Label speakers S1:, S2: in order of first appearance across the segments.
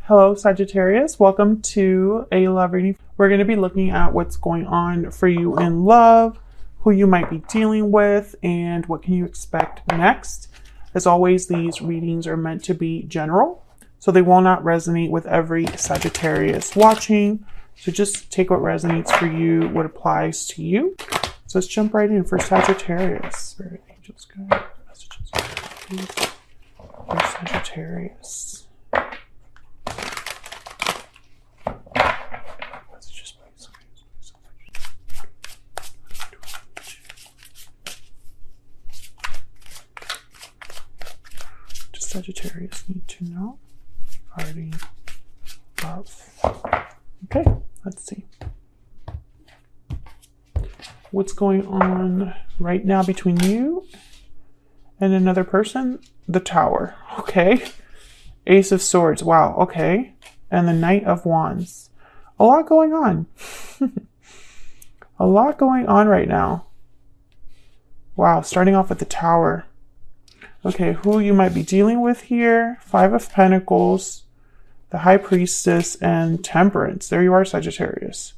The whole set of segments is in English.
S1: Hello, Sagittarius. Welcome to a love reading. We're going to be looking at what's going on for you in love, who you might be dealing with, and what can you expect next. As always, these readings are meant to be general, so they will not resonate with every Sagittarius watching. So just take what resonates for you, what applies to you. So let's jump right in for Sagittarius. Spirit angels, good messages for Sagittarius. Sagittarius need to know regarding love. Okay, let's see. What's going on right now between you and another person? The Tower. Okay. Ace of Swords. Wow. Okay. And the Knight of Wands. A lot going on. A lot going on right now. Wow. Starting off with the Tower. Okay, who you might be dealing with here. 5 of Pentacles, the High Priestess, and Temperance. There you are, Sagittarius.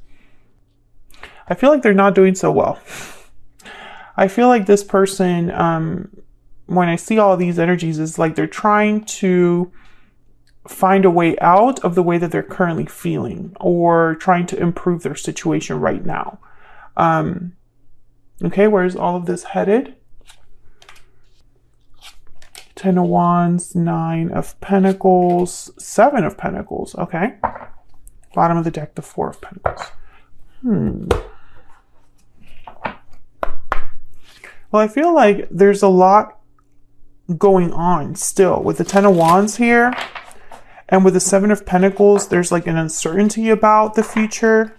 S1: I feel like they're not doing so well. I feel like this person, when I see all these energies, is like they're trying to find a way out of the way that they're currently feeling, or trying to improve their situation right now. Okay, where's all of this headed? 10 of Wands, 9 of Pentacles, 7 of Pentacles. Okay. Bottom of the deck, the 4 of Pentacles. Well, I feel like there's a lot going on still with the 10 of Wands here. And with the 7 of Pentacles, there's like an uncertainty about the future.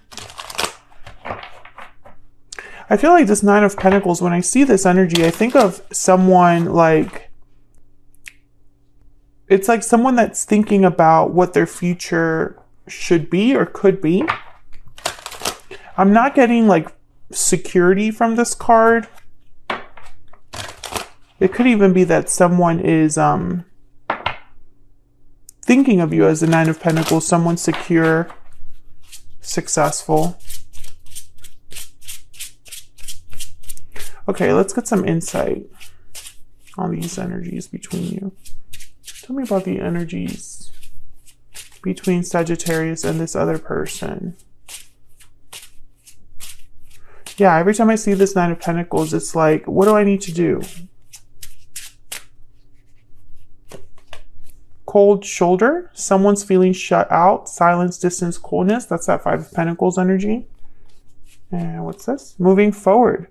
S1: I feel like this 9 of Pentacles, when I see this energy, I think of someone like, it's like someone that's thinking about what their future should be or could be. I'm not getting like security from this card. It could even be that someone is thinking of you as the 9 of Pentacles, someone secure, successful. Okay, let's get some insight on these energies between you. Tell me about the energies between Sagittarius and this other person. Yeah, every time I see this 9 of Pentacles, it's like, what do I need to do? Cold shoulder. Someone's feeling shut out. Silence, distance, coldness. That's that 5 of Pentacles energy. And what's this? Moving forward.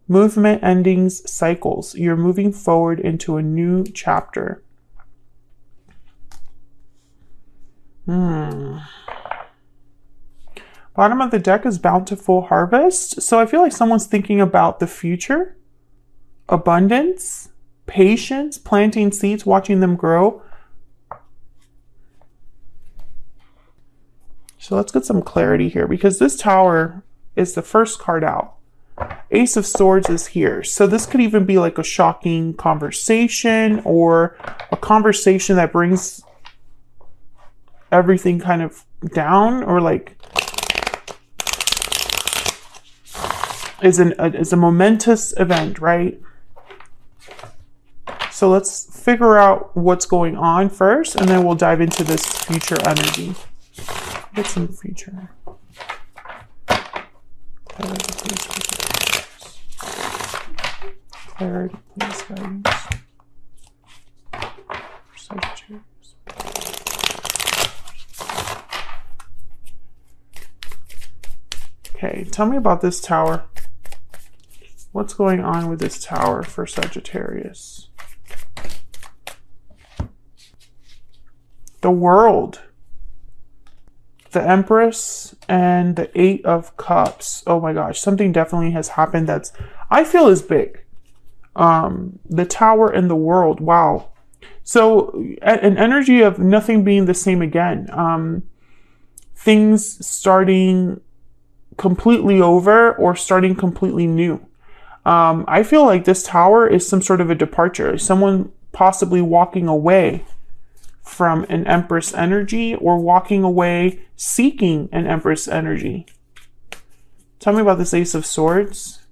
S1: Movement, endings, cycles. You're moving forward into a new chapter. Bottom of the deck is bountiful harvest. So I feel like someone's thinking about the future, abundance, patience, planting seeds, watching them grow. So let's get some clarity here, because this Tower is the first card out. Ace of Swords is here. So this could even be like a shocking conversation, or a conversation that brings everything kind of down, or like is a momentous event, right? So let's figure out what's going on first, and then we'll dive into this future energy. Get some future. Clarity, please, guidance. Sagittarius. Okay, tell me about this Tower. What's going on with this Tower for Sagittarius? The World. The Empress and the 8 of Cups. Oh my gosh, something definitely has happened that's, I feel, is big. The Tower and the World. Wow. So an energy of nothing being the same again. Things starting completely over or starting completely new. I feel like this Tower is some sort of a departure. Someone possibly walking away from an Empress energy or walking away seeking an Empress energy. Tell me about this Ace of Swords.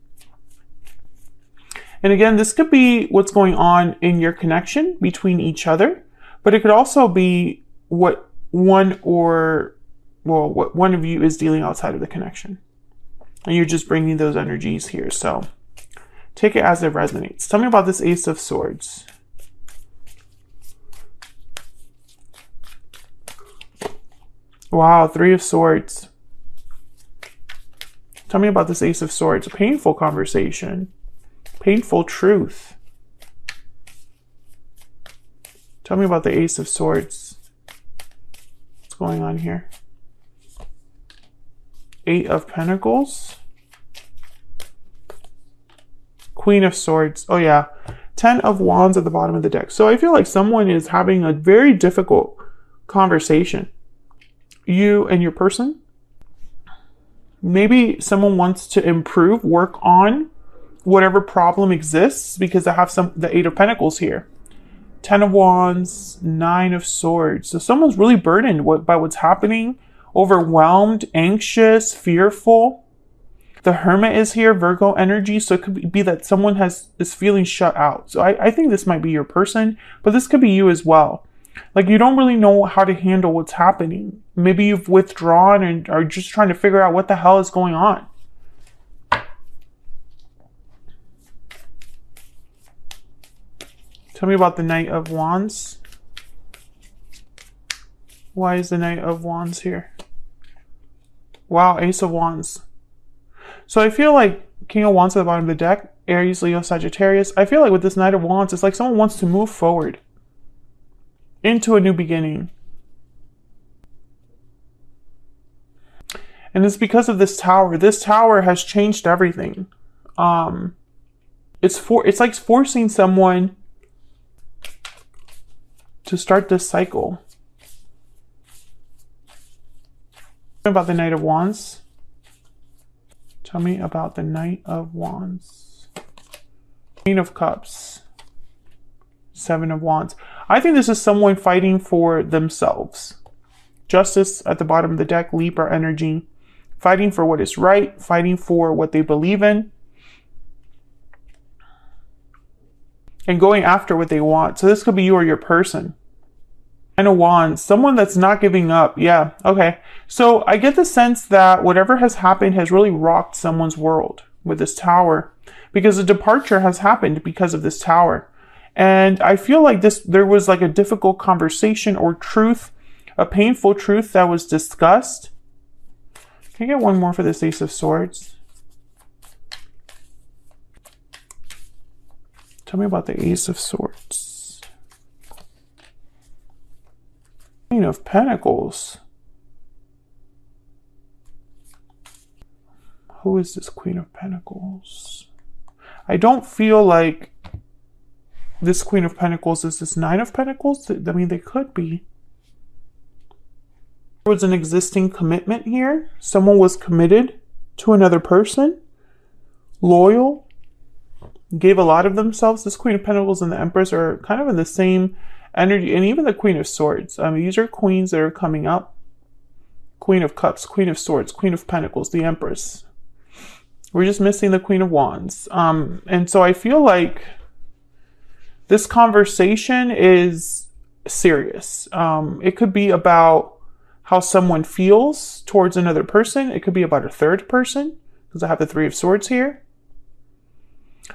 S1: And again, this could be what's going on in your connection between each other, but it could also be what one of you is dealing outside of the connection. And you're just bringing those energies here. So take it as it resonates. Tell me about this Ace of Swords. Wow, Three of Swords. Tell me about this Ace of Swords. A painful conversation. Painful truth. Tell me about the Ace of Swords. What's going on here? Eight of Pentacles. Queen of Swords. Oh yeah. 10 of Wands at the bottom of the deck. So I feel like someone is having a very difficult conversation. You and your person. Maybe someone wants to improve, work on whatever problem exists, because I have the Eight of Pentacles here. 10 of Wands, 9 of Swords. So someone's really burdened by what's happening, overwhelmed, anxious, fearful. The Hermit is here, Virgo energy. So it could be that someone is feeling shut out. So I think this might be your person, but this could be you as well. Like you don't really know how to handle what's happening. Maybe you've withdrawn and are just trying to figure out what the hell is going on. Tell me about the Knight of Wands. Why is the Knight of Wands here? Wow, Ace of Wands. So I feel like King of Wands at the bottom of the deck, Aries, Leo, Sagittarius. I feel like with this Knight of Wands, it's like someone wants to move forward into a new beginning. And it's because of this Tower. This Tower has changed everything. It's like forcing someone to start this cycle. Tell me about the Knight of Wands. Tell me about the Knight of Wands. Queen of Cups. Seven of Wands. I think this is someone fighting for themselves. Justice at the bottom of the deck, Libra energy. Fighting for what is right, fighting for what they believe in, and going after what they want. So this could be you or your person. Nine of Wands, someone that's not giving up. Yeah, okay. So I get the sense that whatever has happened has really rocked someone's world with this Tower, because a departure has happened because of this Tower. And I feel like there was like a difficult conversation or truth, a painful truth that was discussed. Can I get one more for this Ace of Swords? Tell me about the Ace of Swords. Queen of Pentacles. Who is this Queen of Pentacles? I don't feel like this Queen of Pentacles is this Nine of Pentacles. I mean, they could be. There was an existing commitment here. Someone was committed to another person, loyal, gave a lot of themselves. This Queen of Pentacles and the Empress are kind of in the same energy, and even the Queen of Swords. These are queens that are coming up. Queen of Cups, Queen of Swords, Queen of Pentacles, the Empress. We're just missing the Queen of Wands. And so I feel like this conversation is serious. It could be about how someone feels towards another person. It could be about a third person, because I have the Three of Swords here.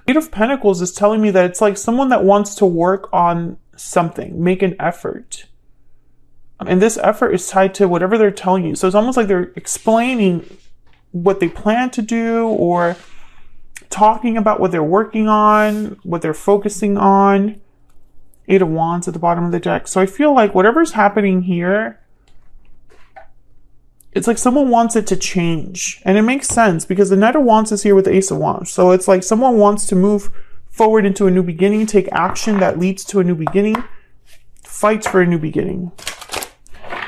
S1: Eight of Pentacles is telling me that it's like someone that wants to work on something, make an effort. And this effort is tied to whatever they're telling you. So it's almost like they're explaining what they plan to do, or talking about what they're working on, what they're focusing on. Eight of Wands at the bottom of the deck. So I feel like whatever's happening here, it's like someone wants it to change. And it makes sense because the Knight of Wands is here with the Ace of Wands. So it's like someone wants to move forward into a new beginning, take action that leads to a new beginning, fights for a new beginning.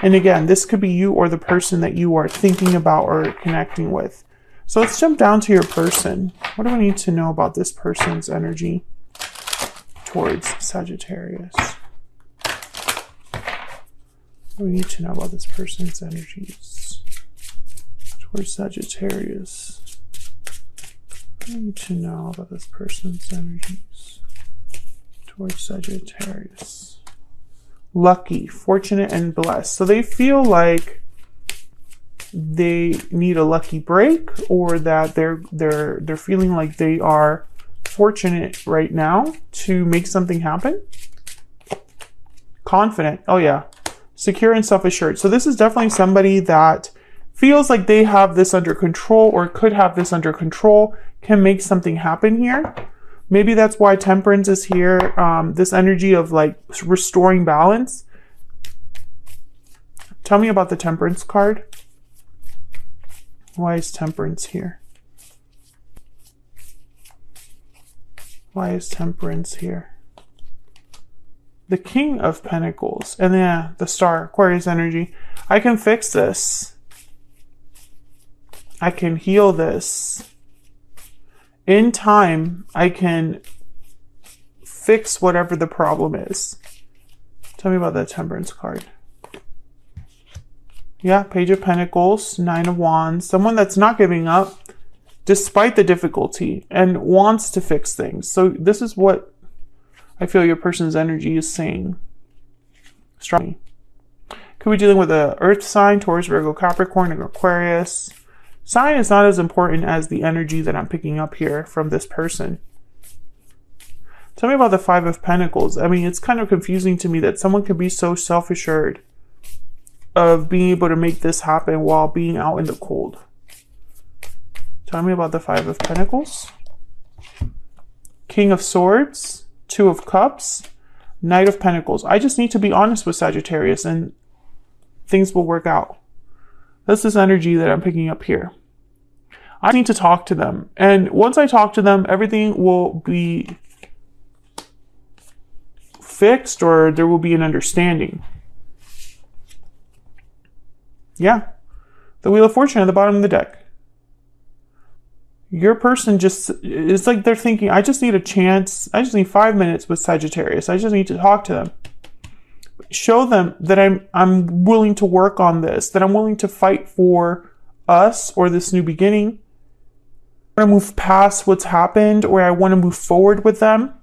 S1: And again, this could be you or the person that you are thinking about or connecting with. So let's jump down to your person. What do we need to know about this person's energy towards Sagittarius? We need to know about this person's energies towards Sagittarius. We need to know about this person's energies towards Sagittarius. Lucky, fortunate, and blessed. So they feel like they need a lucky break, or that they're feeling like they are fortunate right now to make something happen. Confident. Oh yeah. Secure and self-assured. So this is definitely somebody that feels like they have this under control, or could have this under control, can make something happen here. Maybe that's why Temperance is here. This energy of like restoring balance. Tell me about the Temperance card. Why is Temperance here? Why is Temperance here? The King of Pentacles. And yeah, the Star, Aquarius energy. I can fix this. I can heal this. In time, I can fix whatever the problem is. Tell me about that Temperance card. Yeah, Page of Pentacles, Nine of Wands. Someone that's not giving up despite the difficulty and wants to fix things. So this is what I feel your person's energy is saying. Strongly. Could be dealing with an earth sign, Taurus, Virgo, Capricorn, and Aquarius. Sign is not as important as the energy that I'm picking up here from this person. Tell me about the Five of Pentacles. I mean, it's kind of confusing to me that someone could be so self-assured of being able to make this happen while being out in the cold. Tell me about the Five of Pentacles. King of Swords, Two of Cups, Knight of Pentacles. I just need to be honest with Sagittarius and things will work out. That's this energy that I'm picking up here. I need to talk to them. And once I talk to them, everything will be fixed, or there will be an understanding. Yeah. The Wheel of Fortune at the bottom of the deck. Your person just, it's like they're thinking, I just need a chance. I just need 5 minutes with Sagittarius. I just need to talk to them. Show them that I'm willing to work on this, that I'm willing to fight for us or this new beginning. I want to move past what's happened, or I want to move forward with them.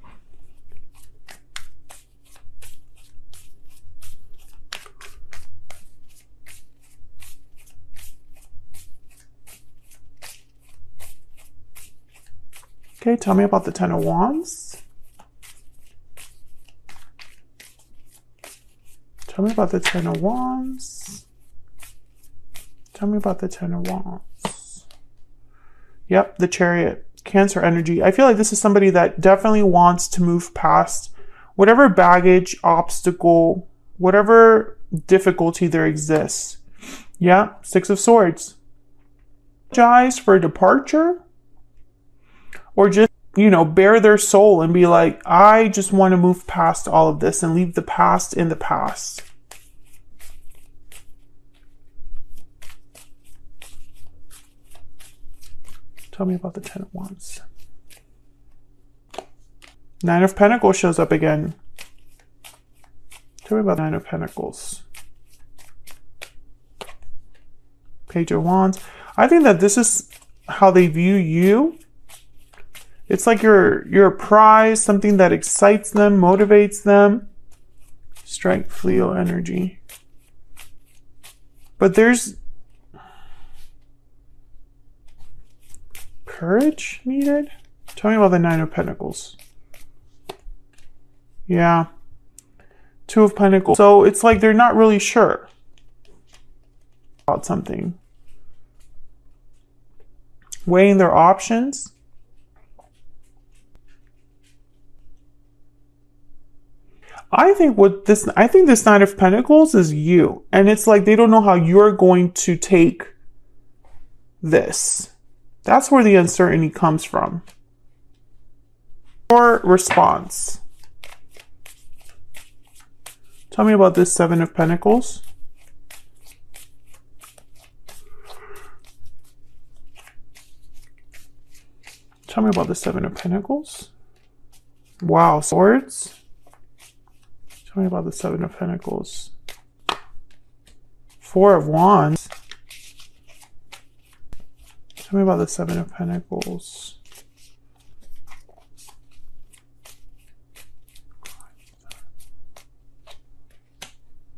S1: Okay, tell me about the Ten of Wands. Tell me about the Ten of Wands. Tell me about the Ten of Wands. Yep, the Chariot. Cancer energy. I feel like this is somebody that definitely wants to move past whatever baggage, obstacle, whatever difficulty there exists. Yeah, Six of Swords. Apologize for departure, or just, you know, bare their soul and be like, I just want to move past all of this and leave the past in the past. Tell me about the Ten of Wands. Nine of Pentacles shows up again. Tell me about Nine of Pentacles. Page of Wands. I think that this is how they view you. It's like you're a prize, something that excites them, motivates them. Strength, Leo energy. But there's courage needed. Tell me about the Nine of Pentacles. Yeah. Two of Pentacles. So it's like they're not really sure about something. Weighing their options. I think this Nine of Pentacles is you. And it's like they don't know how you're going to take this. That's where the uncertainty comes from. Your response. Tell me about this Seven of Pentacles. Tell me about the Seven of Pentacles. Wow, Swords. Tell me about the Seven of Pentacles. Four of Wands. Tell me about the Seven of Pentacles.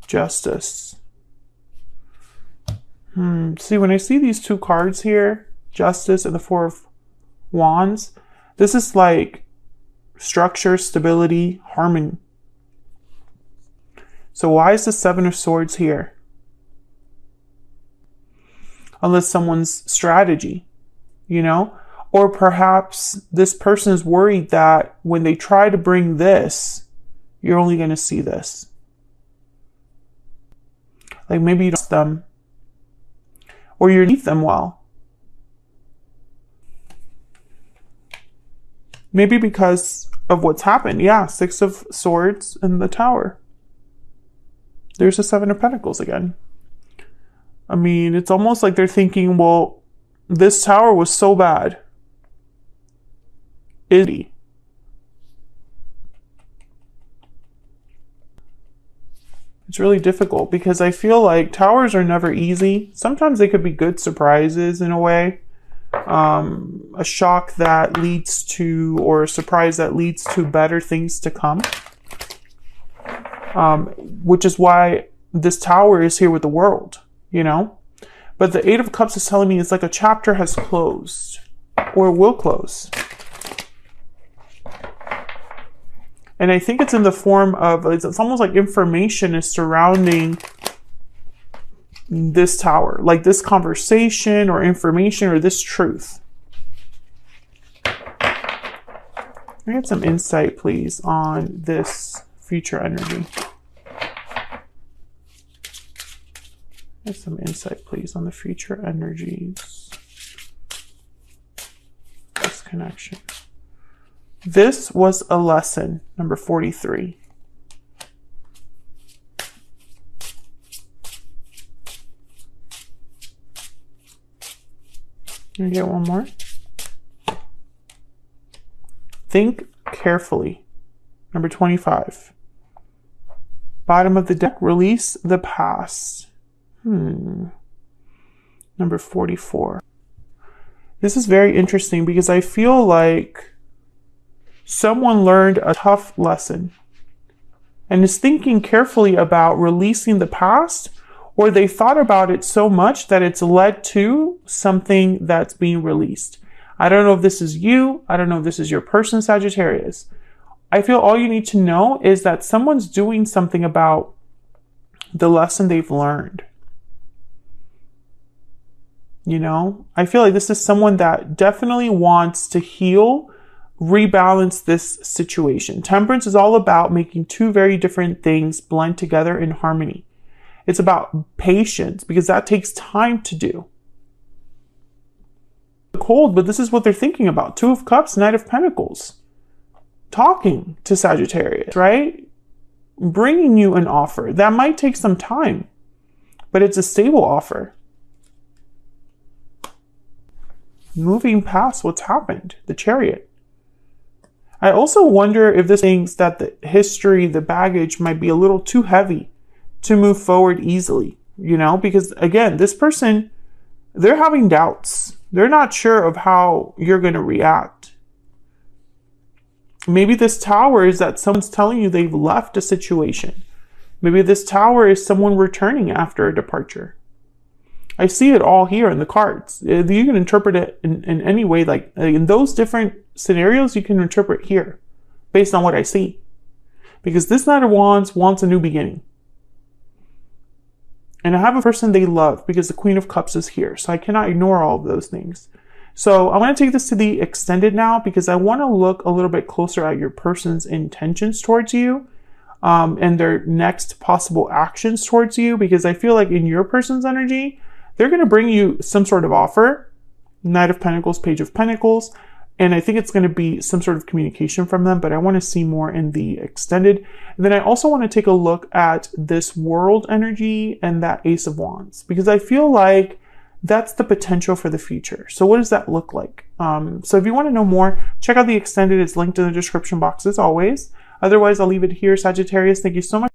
S1: Justice. See, when I see these two cards here, Justice and the Four of Wands, this is like structure, stability, harmony. So why is the Seven of Swords here? Unless someone's strategy, you know? Or perhaps this person is worried that when they try to bring this, you're only going to see this. Like maybe you don't trust them, or you treat them well. Maybe because of what's happened. Yeah, Six of Swords in the Tower. There's the Seven of Pentacles again. I mean, it's almost like they're thinking, well, this tower was so bad. It's really difficult because I feel like towers are never easy. Sometimes they could be good surprises in a way. A shock that leads to, or a surprise that leads to better things to come. Which is why this tower is here with the World, you know? But the Eight of Cups is telling me it's like a chapter has closed or will close. And I think it's in the form of, it's almost like information is surrounding this tower, like this conversation or information or this truth. I get some insight, please, on this future energy. Get some insight, please, on the future energies. This connection. This was a lesson, number 43. Can I get one more? Think carefully. Number 25. Bottom of the deck, release the past. Number 44. This is very interesting because I feel like someone learned a tough lesson and is thinking carefully about releasing the past, or they thought about it so much that it's led to something that's being released. I don't know if this is you. I don't know if this is your person, Sagittarius. I feel all you need to know is that someone's doing something about the lesson they've learned. You know, I feel like this is someone that definitely wants to heal, rebalance this situation. Temperance is all about making two very different things blend together in harmony. It's about patience because that takes time to do. Cold, but this is what they're thinking about. Two of Cups, Knight of Pentacles. Talking to Sagittarius, right? Bringing you an offer. That might take some time, but it's a stable offer. Moving past what's happened, the Chariot. I also wonder if this thinks that the history, the baggage might be a little too heavy to move forward easily, you know, because again, this person, they're having doubts. They're not sure of how you're going to react. Maybe this Tower is that someone's telling you they've left a situation. Maybe this Tower is someone returning after a departure. I see it all here in the cards. You can interpret it in any way, like in those different scenarios, you can interpret here based on what I see. Because this Knight of Wands wants a new beginning. And I have a person they love because the Queen of Cups is here. So I cannot ignore all of those things. So I'm going to take this to the extended now because I want to look a little bit closer at your person's intentions towards you and their next possible actions towards you. Because I feel like in your person's energy, they're going to bring you some sort of offer. Knight of Pentacles, Page of Pentacles. And I think it's going to be some sort of communication from them, but I want to see more in the extended. And then I also want to take a look at this World energy and that Ace of Wands, because I feel like that's the potential for the future. So what does that look like? So if you want to know more, check out the extended. It's linked in the description box as always. Otherwise, I'll leave it here. Sagittarius, thank you so much.